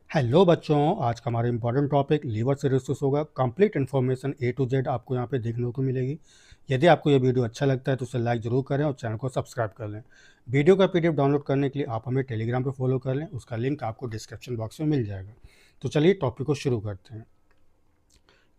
Hello बच्चों, आज का हमारा इंपॉर्टेंट टॉपिक लीवर सिरोसिस होगा। Complete information A to Z आपको यहाँ पे देखने को मिलेगी। यदि आपको ये वीडियो अच्छा लगता है तो उसे लाइक ज़रूर करें और चैनल को सब्सक्राइब कर लें। वीडियो का पीडीएफ डाउनलोड करने के लिए आप हमें टेलीग्राम पे फॉलो कर लें, उसका लिंक आपको डिस्क्रिप्शन बॉक्स में मिल जाएगा। तो चलिए टॉपिक को शुरू करते हैं।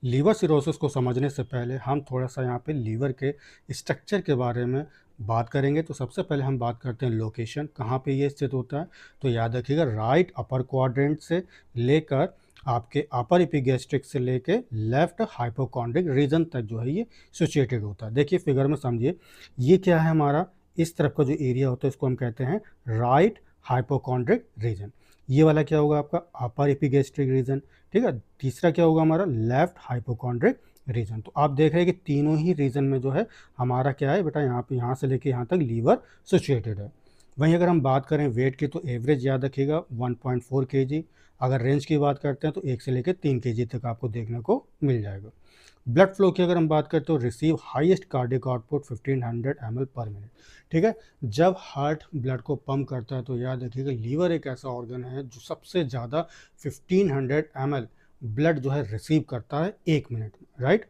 लीवर सिरोसिस को समझने से पहले हम थोड़ा सा यहाँ पे लीवर के स्ट्रक्चर के बारे में बात करेंगे। तो सबसे पहले हम बात करते हैं लोकेशन, कहाँ पे ये स्थित होता है। तो याद रखिएगा, राइट अपर क्वाड्रेंट से लेकर आपके अपर एपिगैस्ट्रिक से लेके लेफ्ट हाइपोकॉन्ड्रिक रीजन तक जो है ये सिचुएटेड होता है। देखिए फिगर में समझिए, ये क्या है हमारा, इस तरफ का जो एरिया होता है इसको हम कहते हैं राइट हाइपोकॉन्ड्रिक रीजन। ये वाला क्या होगा आपका अपर एपिगैस्ट्रिक रीजन, ठीक है। तीसरा क्या होगा हमारा लेफ्ट हाइपोकॉन्ड्रिक रीजन। तो आप देख रहे हैं कि तीनों ही रीजन में जो है हमारा क्या है बेटा, यहाँ पे यहाँ से लेके यहाँ तक लीवर सिचुएटेड है। वहीं अगर हम बात करें वेट की तो एवरेज याद रखिएगा 1.4 kg। अगर रेंज की बात करते हैं तो 1 से लेकर 3 kg तक आपको देखने को मिल जाएगा। ब्लड फ्लो की अगर हम बात करते हो, receive highest cardiac output 1500 ml पर मिनट, ठीक है। जब हार्ट ब्लड को पंप करता है तो याद रखिएगा लीवर एक ऐसा ऑर्गन है जो सबसे ज़्यादा 1500 ml ब्लड जो है रिसीव करता है 1 मिनट में, राइट।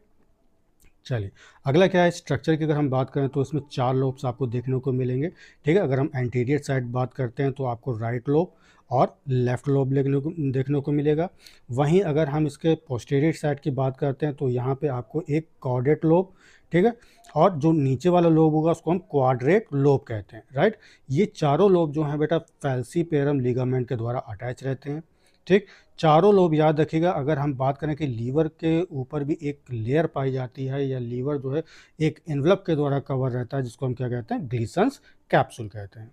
चलिए अगला क्या है, स्ट्रक्चर की अगर हम बात करें तो इसमें 4 लोब्स आपको देखने को मिलेंगे, ठीक है। अगर हम एंटीरियर साइड बात करते हैं तो आपको राइट लोब और लेफ्ट लोब देखने को मिलेगा। वहीं अगर हम इसके पोस्टीरियर साइड की बात करते हैं तो यहाँ पे आपको एक कॉर्डेट लोब, ठीक है, और जो नीचे वाला लोब होगा उसको हम क्वाड्रेट लोब कहते हैं, राइट। ये चारों लोब जो हैं बेटा फैल्सीपेरम लिगामेंट के द्वारा अटैच रहते हैं, ठीक। चारों लोब याद रखिएगा। अगर हम बात करें कि लीवर के ऊपर भी एक लेयर पाई जाती है, या लीवर जो है एक एनवलप के द्वारा कवर रहता है, जिसको हम क्या कहते हैं, ग्लीसंस कैप्सूल कहते हैं।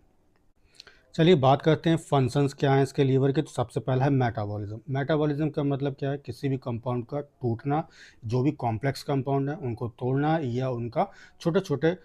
चलिए बात करते हैं फंक्शंस क्या हैं इसके लीवर के। तो सबसे पहला है मेटाबॉलिज्म। मेटाबॉलिज्म का मतलब क्या है, किसी भी कंपाउंड का टूटना, जो भी कॉम्प्लेक्स कंपाउंड है उनको तोड़ना, या उनका छोटे छोटे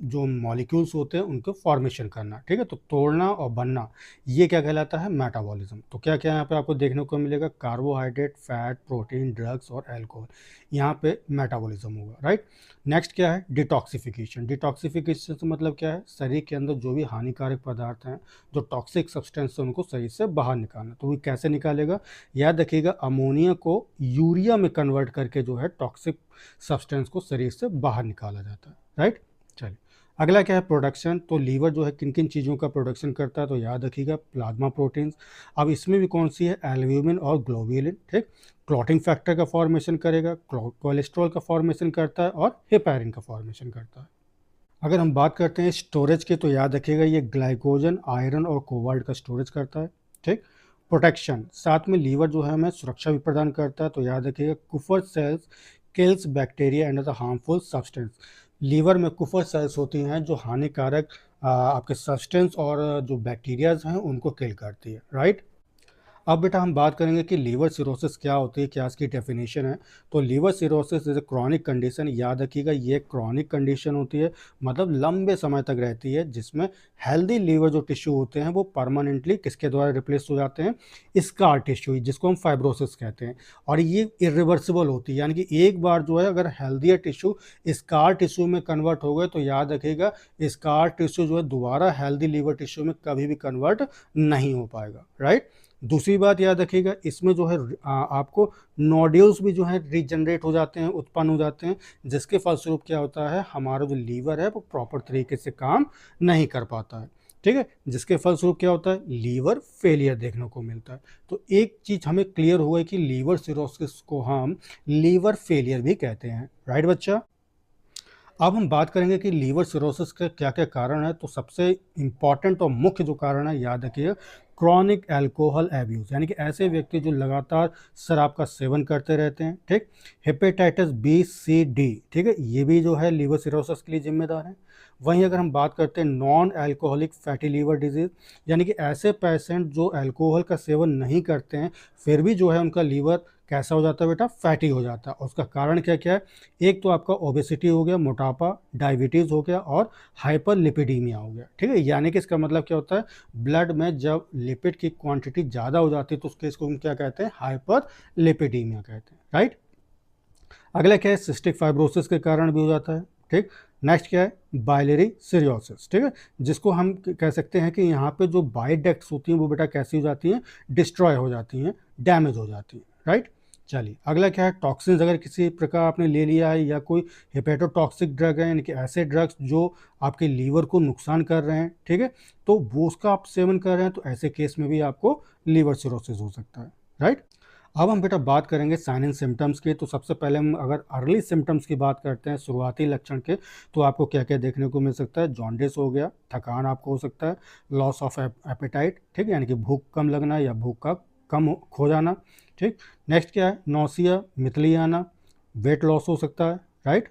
जो मॉलिक्यूल्स होते हैं उनको फॉर्मेशन करना, ठीक है। तो तोड़ना और बनना, ये क्या कहलाता है, मेटाबॉलिज्म। तो क्या क्या यहाँ पे आपको देखने को मिलेगा, कार्बोहाइड्रेट, फैट, प्रोटीन, ड्रग्स और एल्कोहल, यहाँ पे मेटाबॉलिज्म होगा, राइट। नेक्स्ट क्या है, डिटॉक्सिफिकेशन। डिटॉक्सिफिकेशन से मतलब क्या है, शरीर के अंदर जो भी हानिकारक पदार्थ हैं, जो टॉक्सिक सब्सटेंस है, उनको शरीर से बाहर निकालना। तो वो कैसे निकालेगा, याद रखिएगा, अमोनिया को यूरिया में कन्वर्ट करके जो है टॉक्सिक सब्सटेंस को शरीर से बाहर निकाला जाता है, राइट। चलिए अगला क्या है, प्रोडक्शन। तो लीवर जो है किन किन चीज़ों का प्रोडक्शन करता है, तो याद रखिएगा प्लाज्मा प्रोटीन्स। अब इसमें भी कौन सी है, एल्ब्यूमिन और ग्लोब्यूलिन, ठीक। क्लॉटिंग फैक्टर का फॉर्मेशन करेगा, कोलेस्ट्रॉल का फॉर्मेशन करता है और हेपारिन का फॉर्मेशन करता है। अगर हम बात करते हैं स्टोरेज की तो याद रखिएगा ये ग्लाइकोजन, आयरन और कोबाल्ट का स्टोरेज करता है, ठीक। प्रोटेक्शन, साथ में लीवर जो है हमें सुरक्षा भी प्रदान करता है। तो याद रखिएगा Kupffer cells kills bacteria and the harmful substance. Liver में कुफर सेल्स होती हैं जो हानिकारक आपके सब्सटेंस और जो बैक्टीरियाज हैं उनको किल करती है, राइट। अब बेटा हम बात करेंगे कि लीवर सिरोसिस क्या होती है, क्या इसकी डेफिनेशन है। तो liver cirrhosis is a chronic condition. याद रखिएगा ये क्रॉनिक कंडीशन होती है, मतलब लंबे समय तक रहती है, जिसमें हेल्दी लीवर जो टिश्यू होते हैं वो परमानेंटली किसके द्वारा रिप्लेस हो जाते हैं, स्कार टिश्यू, जिसको हम फाइब्रोसिस कहते हैं। और ये इरिवर्सिबल होती है, यानी कि एक बार जो है अगर हेल्दी टिश्यू स्कार टिश्यू में कन्वर्ट हो गए तो याद रखिएगा स्कार टिश्यू जो है दोबारा हेल्दी लीवर टिश्यू में कभी भी कन्वर्ट नहीं हो पाएगा, राइट। दूसरी बात याद रखिएगा, इसमें जो है आपको नोड्यूल्स भी जो है रीजनरेट हो जाते हैं, उत्पन्न हो जाते हैं, जिसके फलस्वरूप क्या होता है, हमारा जो लीवर है वो प्रॉपर तरीके से काम नहीं कर पाता है, ठीक है। जिसके फलस्वरूप क्या होता है, लीवर फेलियर देखने को मिलता है। तो एक चीज़ हमें क्लियर हुआ है कि लीवर सिरोसिस को हम लीवर फेलियर भी कहते हैं, राइट बच्चा। अब हम बात करेंगे कि लीवर सिरोसिस के क्या क्या कारण है। तो सबसे इम्पॉर्टेंट और मुख्य जो कारण है याद रखिए, क्रॉनिक अल्कोहल एब्यूज़, यानी कि ऐसे व्यक्ति जो लगातार शराब का सेवन करते रहते हैं, ठीक। हेपेटाइटिस बी सी डी, ठीक है, ये भी जो है लीवर सिरोसिस के लिए जिम्मेदार है। वहीं अगर हम बात करते हैं non alcoholic fatty liver disease, यानी कि ऐसे पेशेंट जो अल्कोहल का सेवन नहीं करते हैं फिर भी जो है उनका लीवर कैसा हो जाता है बेटा, फैटी हो जाता है। उसका कारण क्या क्या है, एक तो आपका ओबेसिटी हो गया, मोटापा, डायबिटीज़ हो गया और हाइपर लिपिडीमिया हो गया, ठीक है। यानी कि इसका मतलब क्या होता है, ब्लड में जब लिपिड की क्वांटिटी ज़्यादा हो जाती है तो उसके इसको हम क्या कहते हैं, हाइपर लिपिडीमिया कहते हैं, राइट। अगला क्या है, सिस्टिक फाइब्रोसिस के कारण भी हो जाता है, ठीक। नेक्स्ट क्या है, बाइलरी सिरियोसिस, ठीक है, जिसको हम कह सकते हैं कि यहाँ पे जो बाइल डक्ट्स होती हैं वो बेटा कैसी हो जाती हैं, डिस्ट्रॉय हो जाती हैं, डैमेज हो जाती हैं, राइट। चलिए अगला क्या है, टॉक्सिन्स अगर किसी प्रकार आपने ले लिया है या कोई हेपेटोटॉक्सिक ड्रग है, यानी कि ऐसे ड्रग्स जो आपके लीवर को नुकसान कर रहे हैं, ठीक है, तो वो उसका आप सेवन कर रहे हैं, तो ऐसे केस में भी आपको लीवर सिरोसिस हो सकता है, राइट। अब हम बेटा बात करेंगे साइन एंड सिम्टम्स की। तो सबसे पहले हम अगर अर्ली सिम्टम्स की बात करते हैं, शुरुआती लक्षण के, तो आपको क्या क्या देखने को मिल सकता है, जॉन्डिस हो गया, थकान आपको हो सकता है, लॉस ऑफ एपेटाइट, ठीक है, यानी कि भूख कम लगना या भूख का कम खो जाना, ठीक। नेक्स्ट क्या है, नौसिया, मितली आना, वेट लॉस हो सकता है, राइट।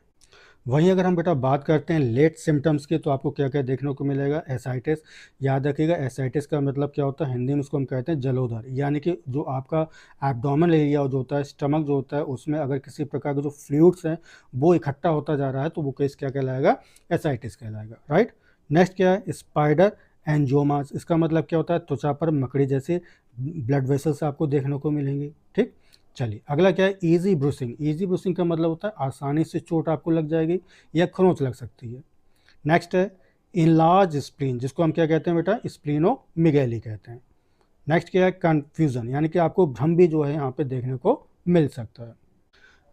वहीं अगर हम बेटा बात करते हैं लेट सिम्टम्स की, तो आपको क्या क्या देखने को मिलेगा, एसाइटिस। याद रखिएगा एसाइटिस का मतलब क्या होता है, हिंदी में उसको हम कहते हैं जलोदर, यानी कि जो आपका एब्डोमेनल एरिया जो होता है, स्टमक जो होता है, उसमें अगर किसी प्रकार के जो फ्लूइड्स हैं वो इकट्ठा होता जा रहा है, तो वो केस क्या कहलाएगा, एसाइटिस कहलाएगा, राइट। नेक्स्ट क्या है, स्पाइडर एंजियोमास। इसका मतलब क्या होता है, त्वचा पर मकड़ी जैसे ब्लड वेसल्स आपको देखने को मिलेंगी, ठीक। चलिए अगला क्या है, इजी ब्रूसिंग। इजी ब्रूसिंग का मतलब होता है आसानी से चोट आपको लग जाएगी या खरोंच लग सकती है। नेक्स्ट है इनलार्ज स्प्लीन, जिसको हम क्या कहते हैं बेटा, स्प्लीनोमेगैली कहते हैं। नेक्स्ट क्या है, कन्फ्यूजन, यानी कि आपको भ्रम भी जो है यहाँ पे देखने को मिल सकता है।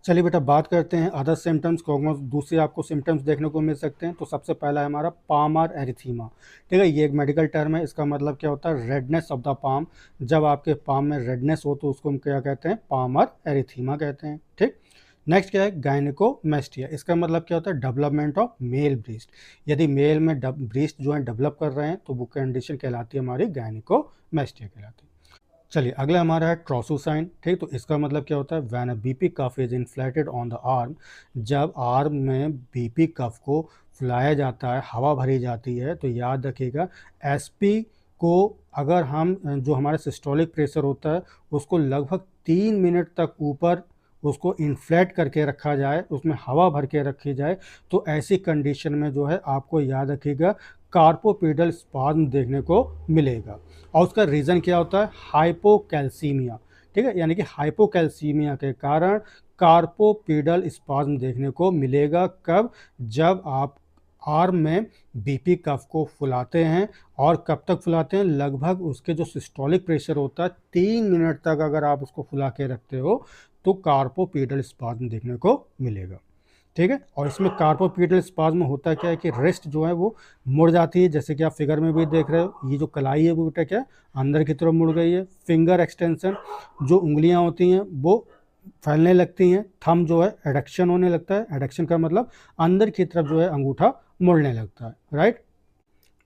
चलिए बेटा बात करते हैं अदर सिम्टम्स, कौन दूसरे आपको सिम्टम्स देखने को मिल सकते हैं। तो सबसे पहला है हमारा पामर एरिथीमा, ठीक है, ये एक मेडिकल टर्म है। इसका मतलब क्या होता है, रेडनेस ऑफ द पाम। जब आपके पाम में रेडनेस हो तो उसको हम क्या कहते हैं, पामर एरिथीमा कहते हैं, ठीक। नेक्स्ट क्या है, गायनिकोमेस्टिया। इसका मतलब क्या होता है, डेवलपमेंट ऑफ मेल ब्रीस्ट। यदि मेल में ब्रीस्ट जो है डेवलप कर रहे हैं तो वो कंडीशन कहलाती है हमारी गायनिकोमेस्टिया कहलाती है। चलिए अगला हमारा है ट्रोसोसाइन, ठीक। तो इसका मतलब क्या होता है, when a BP cuff is inflated on the arm. जब आर्म में बीपी कफ को फुलाया जाता है, हवा भरी जाती है, तो याद रखिएगा एसपी को अगर हम जो हमारा सिस्टोलिक प्रेशर होता है उसको लगभग 3 मिनट तक ऊपर उसको इन्फ्लेट करके रखा जाए, उसमें हवा भर के रखी जाए, तो ऐसी कंडीशन में जो है आपको याद रखिएगा कार्पोपीडल स्पाज्म देखने को मिलेगा। और उसका रीज़न क्या होता है, हाइपोकैल्सीमिया, ठीक है, यानी कि हाइपोकैल्सीमिया के कारण कार्पोपीडल स्पाज्म देखने को मिलेगा। कब, जब आप आर्म में बीपी कफ को फुलाते हैं, और कब तक फुलाते हैं, लगभग उसके जो सिस्टोलिक प्रेशर होता है 3 मिनट तक अगर आप उसको फुला के रखते हो तो कार्पोपीडल स्पाज्म देखने को मिलेगा, ठीक है। और इसमें कार्पोपीडल स्पाज्म होता क्या है कि रिस्ट जो है वो मुड़ जाती है, जैसे कि आप फिगर में भी देख रहे हो, ये जो कलाई है वो बेटा क्या अंदर की तरफ मुड़ गई है। फिंगर एक्सटेंशन, जो उंगलियां होती हैं वो फैलने लगती हैं। थंब जो है एडक्शन होने लगता है, एडक्शन का मतलब अंदर की तरफ जो है अंगूठा मुड़ने लगता है, राइट।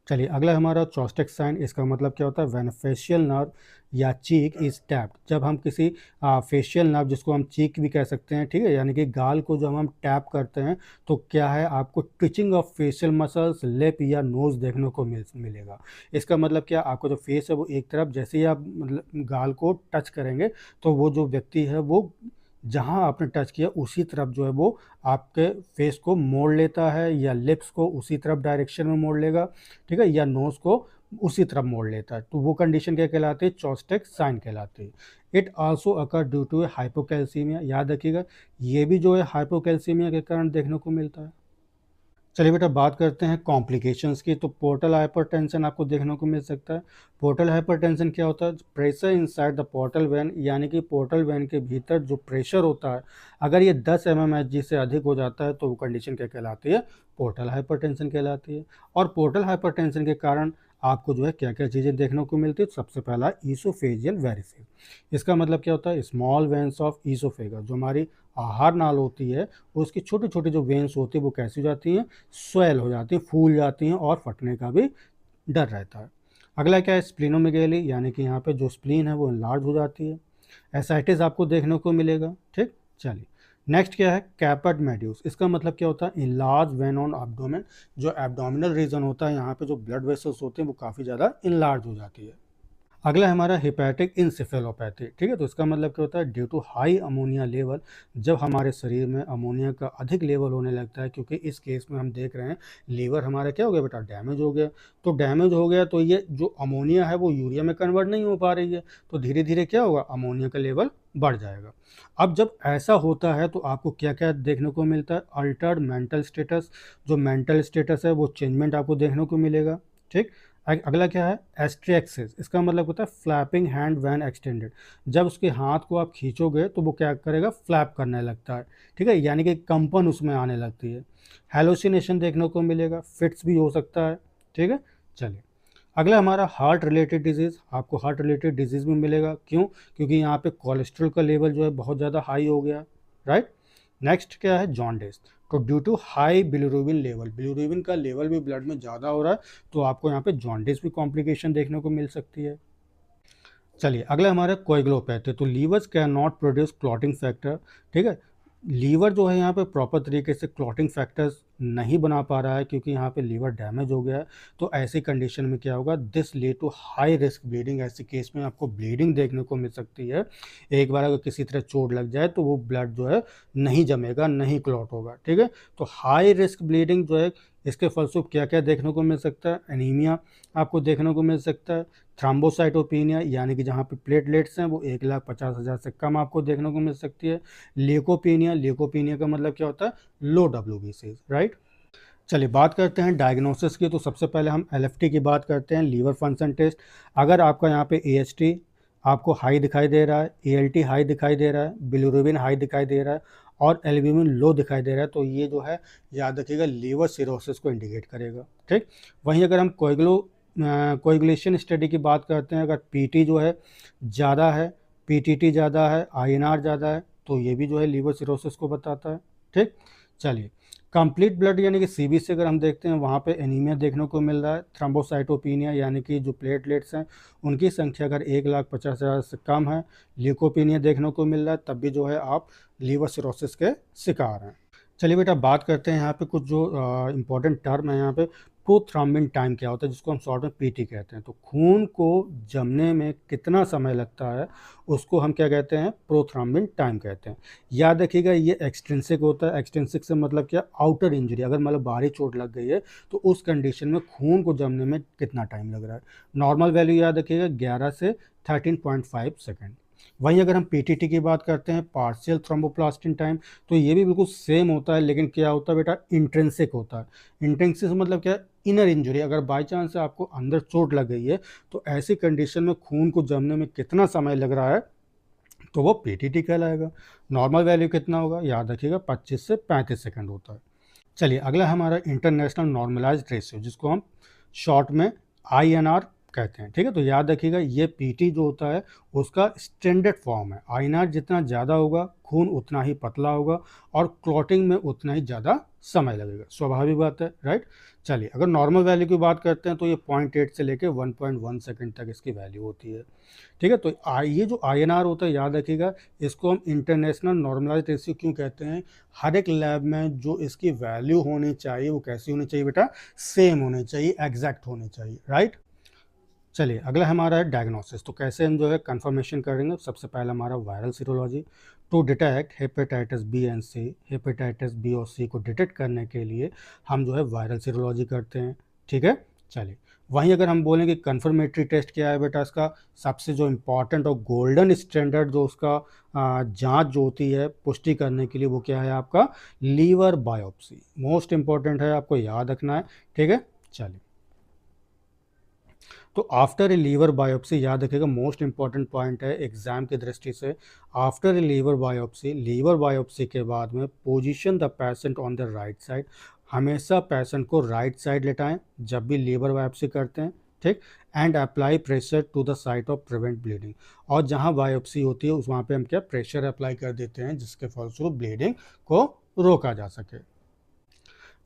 चलिए अगला हमारा चॉस्टिक साइन। इसका मतलब क्या होता है, व्हेन फेशियल नर्व या चीक इज टैप्ड। जब हम किसी फेशियल नर्व, जिसको हम चीक भी कह सकते हैं, ठीक है, यानी कि गाल को जब हम टैप करते हैं तो क्या है, आपको twitching of facial muscles, lip या नोज देखने को मिलेगा। इसका मतलब क्या, आपको जो फेस है वो एक तरफ, जैसे ही आप मतलब गाल को टच करेंगे तो वो जो व्यक्ति है वो जहाँ आपने टच किया उसी तरफ जो है वो आपके फेस को मोड़ लेता है, या लिप्स को उसी तरफ डायरेक्शन में मोड़ लेगा, ठीक है, या नोज़ को उसी तरफ मोड़ लेता है, तो वो कंडीशन क्या कहलाती है, चॉस्टिक साइन कहलाती है। It also occur due to hypocalcaemia. याद रखिएगा ये भी जो है हाइपोकैल्सीमिया के कारण देखने को मिलता है। चलिए बेटा बात करते हैं कॉम्प्लिकेशंस की। तो पोर्टल हाइपरटेंशन आपको देखने को मिल सकता है। पोर्टल हाइपरटेंशन क्या होता है, pressure inside the portal vein, यानी कि पोर्टल वेन के भीतर जो प्रेशर होता है अगर ये 10 mmHg से अधिक हो जाता है तो वो कंडीशन क्या कहलाती है, पोर्टल हाइपरटेंशन कहलाती है। और पोर्टल हाइपरटेंशन के कारण आपको जो है क्या क्या चीज़ें देखने को मिलती है। सबसे पहला ईसोफेजियल वेरिसेस। इसका मतलब क्या होता है, स्मॉल वेन्स ऑफ ईसोफेगस, जो हमारी आहार नाल होती है उसकी छोटी छोटी जो वेन्स होती है वो कैसी हो जाती हैं, स्वेल हो जाती हैं, फूल जाती हैं, और फटने का भी डर रहता है। अगला क्या है, स्प्लीनोमेगैली, यानी कि यहाँ पे जो स्प्लीन है वो लार्ज हो जाती है। एसाइटिस आपको देखने को मिलेगा, ठीक। चलिए नेक्स्ट क्या है, कैपर्ड मेड्यूस। इसका मतलब क्या होता है, इनलार्ज वेन ऑन एब्डोमेन। जो एब्डोमिनल रीजन होता है यहाँ पे जो ब्लड वेसल्स होते हैं वो काफ़ी ज़्यादा इनलार्ज हो जाती है। अगला है हमारा हेपेटिक इंसेफेलोपैथी। ठीक है, तो इसका मतलब क्या होता है, due to high ammonia level, जब हमारे शरीर में अमोनिया का अधिक लेवल होने लगता है, क्योंकि इस केस में हम देख रहे हैं लीवर हमारा क्या हो गया बेटा, डैमेज हो गया। तो डैमेज हो गया तो ये जो अमोनिया है वो यूरिया में कन्वर्ट नहीं हो पा रही है, तो धीरे धीरे क्या होगा, अमोनिया का लेवल बढ़ जाएगा। अब जब ऐसा होता है तो आपको क्या क्या देखने को मिलता है, अल्टर्ड मेंटल स्टेटस, जो मेंटल स्टेटस है वो चेंजमेंट आपको देखने को मिलेगा। ठीक, अगला क्या है, एस्ट्रिएक्सिस, इसका मतलब होता है फ्लैपिंग हैंड व्हेन एक्सटेंडेड, जब उसके हाथ को आप खींचोगे तो वो क्या करेगा, फ्लैप करने लगता है। ठीक है, यानी कि कंपन उसमें आने लगती है। हेलोसिनेशन देखने को मिलेगा, फिट्स भी हो सकता है। ठीक है, चलिए अगला हमारा हार्ट रिलेटेड डिजीज़, आपको हार्ट रिलेटेड डिजीज़ भी मिलेगा। क्यों, क्योंकि यहाँ पे कोलेस्ट्रॉल का लेवल जो है बहुत ज़्यादा हाई हो गया, राइट। नेक्स्ट क्या है, जॉन्डिस, तो due to high bilirubin level, bilirubin का लेवल भी ब्लड में ज़्यादा हो रहा है, तो आपको यहाँ पे जॉन्डिस भी कॉम्प्लिकेशन देखने को मिल सकती है। चलिए अगला हमारा कोएगुलोपैथी, तो levers can not produce clotting factor. ठीक है, लीवर जो है यहाँ पे प्रॉपर तरीके से क्लॉटिंग फैक्टर्स नहीं बना पा रहा है, क्योंकि यहाँ पे लीवर डैमेज हो गया है। तो ऐसी कंडीशन में क्या होगा, this lead to high risk bleeding, ऐसे केस में आपको ब्लीडिंग देखने को मिल सकती है। एक बार अगर किसी तरह चोट लग जाए तो वो ब्लड जो है नहीं जमेगा, नहीं क्लॉट होगा। ठीक है, तो हाई रिस्क ब्लीडिंग जो है, इसके फलस्वरूप क्या क्या देखने को मिल सकता है, एनीमिया आपको देखने को मिल सकता है, थ्रोम्बोसाइटोपिनिया, यानी कि जहाँ पे प्लेटलेट्स हैं वो 1,50,000 से कम आपको देखने को मिल सकती है। ल्यूकोपीनिया, ल्यूकोपीनिया का मतलब क्या होता है, लो WBC, राइट। चलिए बात करते हैं डायग्नोसिस की, तो सबसे पहले हम LFT की बात करते हैं, लीवर फंक्शन टेस्ट। अगर आपका यहाँ पे AST आपको हाई दिखाई दे रहा है, ALT हाई दिखाई दे रहा है, बिलिरुबिन हाई दिखाई दे रहा है और एल्ब्यूमिन लो दिखाई दे रहा है, तो ये जो है याद रखिएगा लीवर सिरोसिस को इंडिकेट करेगा। ठीक, वहीं अगर हम कोएगुलेशन स्टडी की बात करते हैं, अगर PT जो है ज़्यादा है, PTT ज़्यादा है, INR ज़्यादा है, तो ये भी जो है लीवर सिरोसिस को बताता है। ठीक, चलिए कंप्लीट ब्लड यानी कि CBC अगर हम देखते हैं, वहाँ पे एनीमिया देखने को मिल रहा है, थ्रोम्बोसाइटोपिनिया यानी कि जो प्लेटलेट्स हैं उनकी संख्या अगर 1,50,000 से कम है, ल्यूकोपिनिया देखने को मिल रहा है, तब भी जो है आप लीवर सिरोसिस के शिकार हैं। चलिए बेटा बात करते हैं यहाँ पे कुछ जो इम्पोर्टेंट टर्म है यहाँ पे, प्रोथ्रम्बिन टाइम क्या होता है, जिसको हम शॉर्ट में PT कहते हैं। तो खून को जमने में कितना समय लगता है उसको हम क्या कहते हैं, प्रोथ्रम्बिन टाइम कहते हैं। याद रखिएगा ये एक्सट्रिंसिक होता है, एक्सट्रिंसिक से मतलब क्या, आउटर इंजरी, अगर मतलब बाहरी चोट लग गई है तो उस कंडीशन में खून को जमने में कितना टाइम लग रहा है। नॉर्मल वैल्यू याद रखिएगा 11 से 13.5 सेकेंड। वहीं अगर हम PTT की बात करते हैं, पार्शियल थ्रोम्बोप्लास्टिन टाइम, तो ये भी बिल्कुल सेम होता है, लेकिन क्या होता है बेटा, इंट्रिंसिक होता है। इंट्रिंसिक मतलब क्या, इनर इंजरी, अगर बाई चांस आपको अंदर चोट लग गई है तो ऐसी कंडीशन में खून को जमने में कितना समय लग रहा है तो वो PTT कहलाएगा। नॉर्मल वैल्यू कितना होगा, याद रखिएगा 25 से 35 सेकंड होता है। चलिए अगला हमारा इंटरनेशनल नॉर्मलाइज्ड रेशियो, जिसको हम शॉर्ट में INR कहते हैं। ठीक है, तो याद रखिएगा ये PT जो होता है उसका स्टैंडर्ड फॉर्म है। INR जितना ज़्यादा होगा खून उतना ही पतला होगा और क्लॉटिंग में उतना ही ज़्यादा समय लगेगा, स्वाभाविक बात है, राइट। चलिए अगर नॉर्मल वैल्यू की बात करते हैं तो ये 0.8 से लेकर 1.1 सेकेंड तक इसकी वैल्यू होती है। ठीक है, तो ये जो INR होता है याद रखिएगा, इसको हम इंटरनेशनल नॉर्मलाइज्ड रेशियो क्यों कहते हैं, हर एक लैब में जो इसकी वैल्यू होनी चाहिए वो कैसी होनी चाहिए बेटा, सेम होनी चाहिए, एग्जैक्ट होनी चाहिए, राइट। चलिए अगला हमारा है डायग्नोसिस, तो कैसे हम जो है कंफर्मेशन करेंगे। सबसे पहला हमारा viral serology, to detect hepatitis B and C, hepatitis B और C को डिटेक्ट करने के लिए हम जो है वायरल सीरोलॉजी करते हैं। ठीक है, चलिए वहीं अगर हम बोलेंगे कंफर्मेटरी टेस्ट क्या है बेटा, इसका सबसे जो इम्पॉर्टेंट और गोल्डन स्टैंडर्ड जो उसका जांच जो होती है पुष्टि करने के लिए, वो क्या है आपका, लीवर बायोप्सी। मोस्ट इंपॉर्टेंट है, आपको याद रखना है। ठीक है, चलिए तो आफ्टर ए लीवर बायोप्सी याद रखिएगा, मोस्ट इंपॉर्टेंट पॉइंट है एग्जाम की दृष्टि से। आफ्टर ए लीवर बायोप्सी के बाद में position the patient on the right side, हमेशा पेशेंट को राइट साइड लेटाएं जब भी लीवर बायोप्सी करते हैं। ठीक, and apply pressure to the site of prevent bleeding, और जहां बायोप्सी होती है उस वहाँ पे हम क्या, प्रेशर अप्लाई कर देते हैं, जिसके फलस्वरूप ब्लीडिंग को रोका जा सके।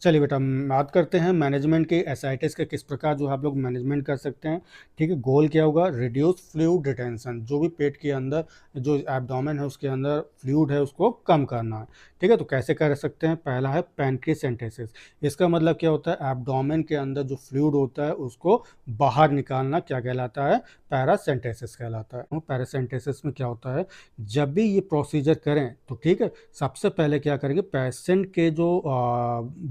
चलिए बेटा, बात करते हैं मैनेजमेंट के एसाइटिस के किस प्रकार जो है आप लोग मैनेजमेंट कर सकते हैं। ठीक है, गोल क्या होगा, रिड्यूस फ्लूइड रिटेंशन, जो भी पेट के अंदर जो एब्डोमेन है उसके अंदर फ्लूइड है उसको कम करना है। ठीक है, तो कैसे कर सकते हैं, पहला है पैनक्रियासेंटेसिस। इसका मतलब क्या होता है, एब्डोमेन के अंदर जो फ्लूइड होता है उसको बाहर निकालना क्या कहलाता है, पैरासेंटेसिस कहलाता है। पैरासेंटेसिस में क्या होता है, जब भी ये प्रोसीजर करें तो ठीक है, सबसे पहले क्या करेंगे, पेशेंट के जो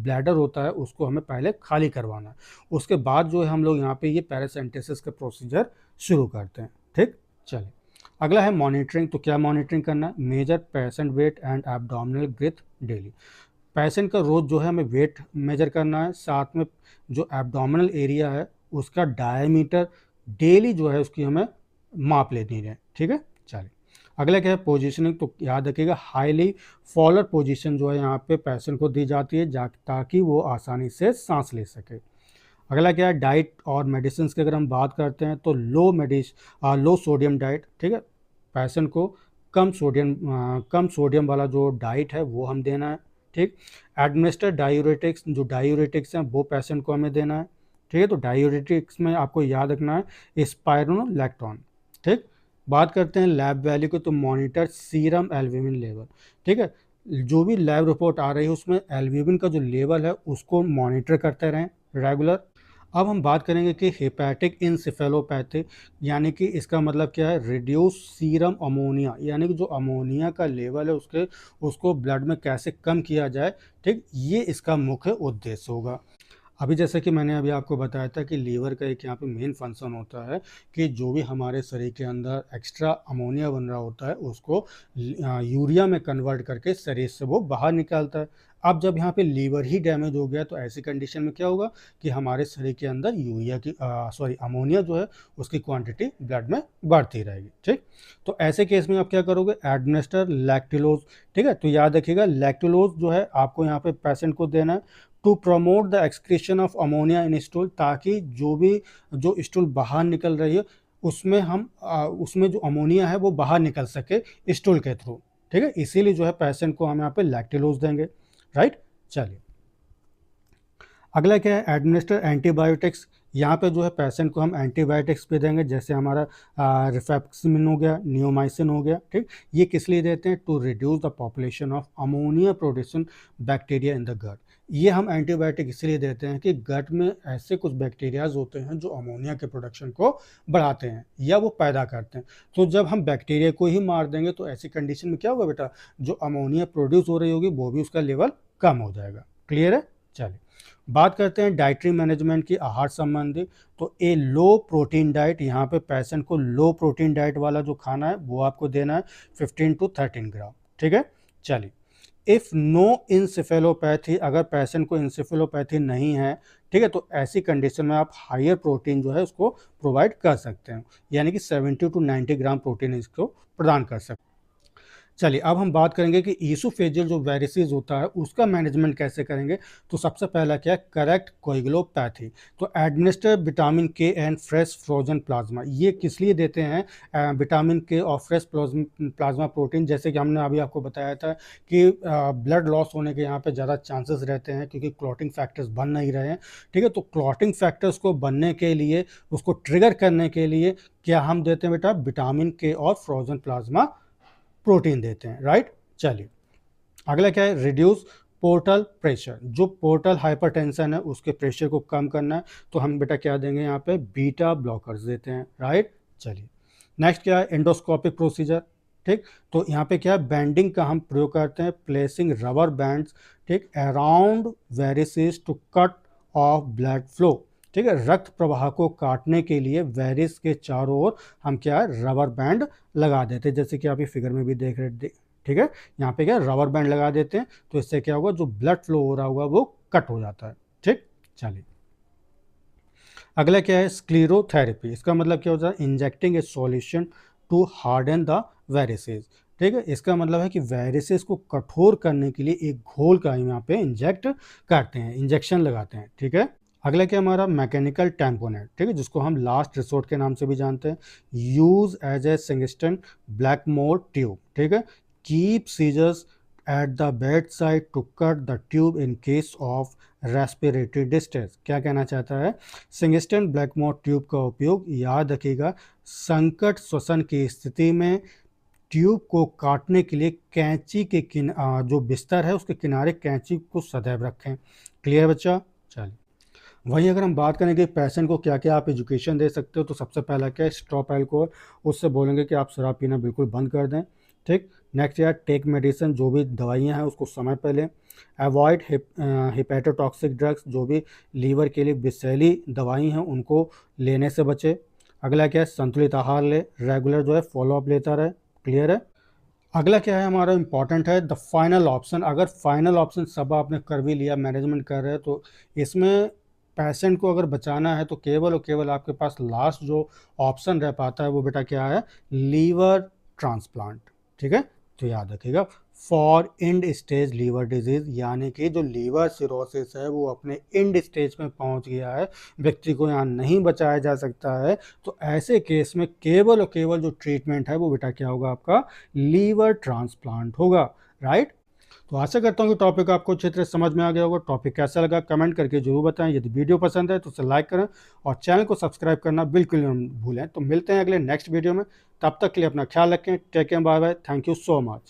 ब्लैडर होता है उसको हमें पहले खाली करवाना है। उसके बाद जो है हम लोग यहाँ पे ये पैरासेंटेसिस का प्रोसीजर शुरू करते हैं। ठीक, चलिए अगला है मॉनिटरिंग। तो क्या मॉनिटरिंग करना है, measure patient weight and abdominal breath daily. Patient का रोज जो है हमें वेट मेजर करना है, साथ में जो एब्डोमिनल एरिया है उसका डायमीटर डेली जो है उसकी हमें माप लेनी है। ठीक है, चलिए अगला क्या है, पोजीशनिंग। तो याद रखिएगा हाईली फॉलोअर पोजीशन जो है यहाँ पे पेशेंट को दी जाती है ताकि वो आसानी से सांस ले सके। अगला क्या है, डाइट और मेडिसिन की अगर हम बात करते हैं तो लो सोडियम डाइट। ठीक है, पेशेंट को कम सोडियम वाला जो डाइट है वो हम देना है। ठीक, एडमिनिस्टर डायूरेटिक्स, जो डायूरेटिक्स हैं वो पेशेंट को हमें देना है। ठीक है, तो डायूरेटिक्स में आपको याद रखना है स्पाइरोनोलैक्टोन। ठीक, बात करते हैं लैब वैल्यू को, तो मॉनिटर सीरम एल्ब्यूमिन लेवल। ठीक है, जो भी लैब रिपोर्ट आ रही है उसमें एल्ब्यूमिन का जो लेवल है उसको मॉनिटर करते रहें रेगुलर। अब हम बात करेंगे कि हेपेटिक इंसेफेलोपैथी, यानी कि इसका मतलब क्या है, रिड्यूस सीरम अमोनिया, यानी कि जो अमोनिया का लेवल है उसको ब्लड में कैसे कम किया जाए। ठीक, ये इसका मुख्य उद्देश्य होगा। अभी जैसे कि मैंने अभी आपको बताया था कि लीवर का एक यहाँ पे मेन फंक्शन होता है कि जो भी हमारे शरीर के अंदर एक्स्ट्रा अमोनिया बन रहा होता है उसको यूरिया में कन्वर्ट करके शरीर से वो बाहर निकालता है। अब जब यहाँ पे लीवर ही डैमेज हो गया तो ऐसी कंडीशन में क्या होगा कि हमारे शरीर के अंदर अमोनिया जो है उसकी क्वांटिटी ब्लड में बढ़ती रहेगी। ठीक, तो ऐसे केस में आप क्या करोगे, एडमिनिस्टर लैक्टिलोज। ठीक है, तो याद रखिएगा लैक्टिलोज जो है आपको यहाँ पे पेशेंट को देना है to promote the excretion of ammonia in stool, ताकि जो स्टूल बाहर निकल रही है उसमें जो अमोनिया है वो बाहर निकल सके स्टूल के थ्रू। ठीक है, इसीलिए जो है पेशेंट को हम यहाँ पे लैक्टिलोज देंगे। राइट, चलिए अगला क्या है, एडमिनिस्टर एंटीबायोटिक्स। यहाँ पे जो है पेशेंट को हम एंटीबायोटिक्स भी देंगे, जैसे हमारा रिफैक्सिमिन हो गया, नियोमाइसिन हो गया। ठीक, ये किस लिए देते हैं, to reduce the population of ammonia producing bacteria in the gut. ये हम एंटीबायोटिक इसलिए देते हैं कि गट में ऐसे कुछ बैक्टीरियाज होते हैं जो अमोनिया के प्रोडक्शन को बढ़ाते हैं या वो पैदा करते हैं। तो जब हम बैक्टीरिया को ही मार देंगे तो ऐसी कंडीशन में क्या होगा बेटा, जो अमोनिया प्रोड्यूस हो रही होगी वो भी उसका लेवल कम हो जाएगा। क्लियर है, चलिए बात करते हैं डाइटरी मैनेजमेंट की, आहार संबंधी। तो ए लो प्रोटीन डाइट, यहाँ पे पेशेंट को लो प्रोटीन डाइट वाला जो खाना है वो आपको देना है 15 to 13 ग्राम। ठीक है, चलिए इफ़ नो इंसेफेलोपैथी, अगर पेशेंट को इंसेफेलोपैथी नहीं है, ठीक है, तो ऐसी कंडीशन में आप हायर प्रोटीन जो है उसको प्रोवाइड कर सकते हैं, यानी कि 70 to 90 ग्राम प्रोटीन इसको प्रदान कर सकते हैं। चलिए अब हम बात करेंगे कि ईसोफेजियल जो वेरिसेस होता है उसका मैनेजमेंट कैसे करेंगे। तो सबसे पहला क्या है, करेक्ट कोएगुलोपैथी। तो एडमिनिस्टर विटामिन के एंड फ्रेश फ्रोजन प्लाज्मा। ये किस लिए देते हैं, विटामिन के और फ्रेश प्लाज्मा प्रोटीन, जैसे कि हमने अभी आपको बताया था कि ब्लड लॉस होने के यहाँ पे ज़्यादा चांसेस रहते हैं क्योंकि क्लॉटिंग फैक्टर्स बन नहीं रहे हैं। ठीक है, तो क्लॉटिंग फैक्टर्स को बनने के लिए, उसको ट्रिगर करने के लिए क्या हम देते हैं बेटा, विटामिन के और फ्रोजन प्लाज्मा प्रोटीन देते हैं। राइट, चलिए अगला क्या है, रिड्यूस पोर्टल प्रेशर। जो पोर्टल हाइपरटेंशन है उसके प्रेशर को कम करना है, तो हम बेटा क्या देंगे, यहाँ पे बीटा ब्लॉकर्स देते हैं। राइट, चलिए नेक्स्ट क्या है, एंडोस्कोपिक प्रोसीजर। ठीक, तो यहाँ पे क्या है, बैंडिंग का हम प्रयोग करते हैं, प्लेसिंग रबर बैंड्स ठीक around varices to cut off blood flow. ठीक है, रक्त प्रवाह को काटने के लिए वेरिस के चारों ओर हम क्या है, रबर बैंड लगा देते हैं, जैसे कि आप ये फिगर में भी देख रहे। ठीक है, यहाँ पे क्या रबर बैंड लगा देते हैं, तो इससे क्या होगा, जो ब्लड फ्लो हो रहा होगा वो कट हो जाता है। ठीक, चलिए अगला क्या है, स्क्लेरोथेरेपी। इसका मतलब क्या होता है, injecting a solution to harden the varices. ठीक है, इसका मतलब है कि वेरिसेस को कठोर करने के लिए एक घोल का यहाँ पे इंजेक्ट करते हैं, इंजेक्शन लगाते हैं। ठीक है, अगला क्या हमारा, मैकेनिकल टैम्पोनेट। ठीक है, जिसको हम लास्ट रिसोर्ट के नाम से भी जानते हैं, use as a Sengstaken Blakemore tube. ठीक है, keep scissors at the bed side to cut the tube in case of respiratory distress. क्या कहना चाहता है? सिंगस्टन ब्लैकमोर ट्यूब का उपयोग, याद रखिएगा, संकट श्वसन की स्थिति में ट्यूब को काटने के लिए कैंची के जो बिस्तर है उसके किनारे कैंची को सदैव रखें। क्लियर बच्चा? चलिए, वहीं अगर हम बात करें कि पेशेंट को क्या क्या आप एजुकेशन दे सकते हो, तो सबसे पहला क्या है, स्टॉप अल्कोहल। उससे बोलेंगे कि आप शराब पीना बिल्कुल बंद कर दें। ठीक। नेक्स्ट यार, टेक मेडिसिन, जो भी दवाइयाँ हैं उसको समय पर लें। अवॉइड हिपैटोटॉक्सिक ड्रग्स, जो भी लीवर के लिए विषैली दवाई हैं उनको लेने से बचे। अगला क्या है, संतुलित आहार ले, रेगुलर जो है फॉलोअप लेता रहे। क्लियर है? अगला क्या है हमारा इंपॉर्टेंट है, द फाइनल ऑप्शन। अगर फाइनल ऑप्शन सब आपने कर भी लिया, मैनेजमेंट कर रहे हैं, तो इसमें पेशेंट को अगर बचाना है तो केवल और केवल आपके पास लास्ट जो ऑप्शन रह पाता है वो बेटा क्या है, लीवर ट्रांसप्लांट। ठीक है, तो याद रखिएगा, for end stage liver disease, यानी कि जो लीवर सिरोसिस है वो अपने एंड स्टेज में पहुंच गया है, व्यक्ति को यहाँ नहीं बचाया जा सकता है, तो ऐसे केस में केवल और केवल जो ट्रीटमेंट है वो बेटा क्या होगा, आपका लीवर ट्रांसप्लांट होगा। राइट। तो आशा करता हूँ कि टॉपिक आपको अच्छी तरह समझ में आ गया होगा। टॉपिक कैसा लगा कमेंट करके जरूर बताएं। यदि वीडियो पसंद है तो उसे लाइक करें और चैनल को सब्सक्राइब करना बिल्कुल न भूलें। तो मिलते हैं अगले नेक्स्ट वीडियो में, तब तक के लिए अपना ख्याल रखें। Take care, bye bye, thank you so much.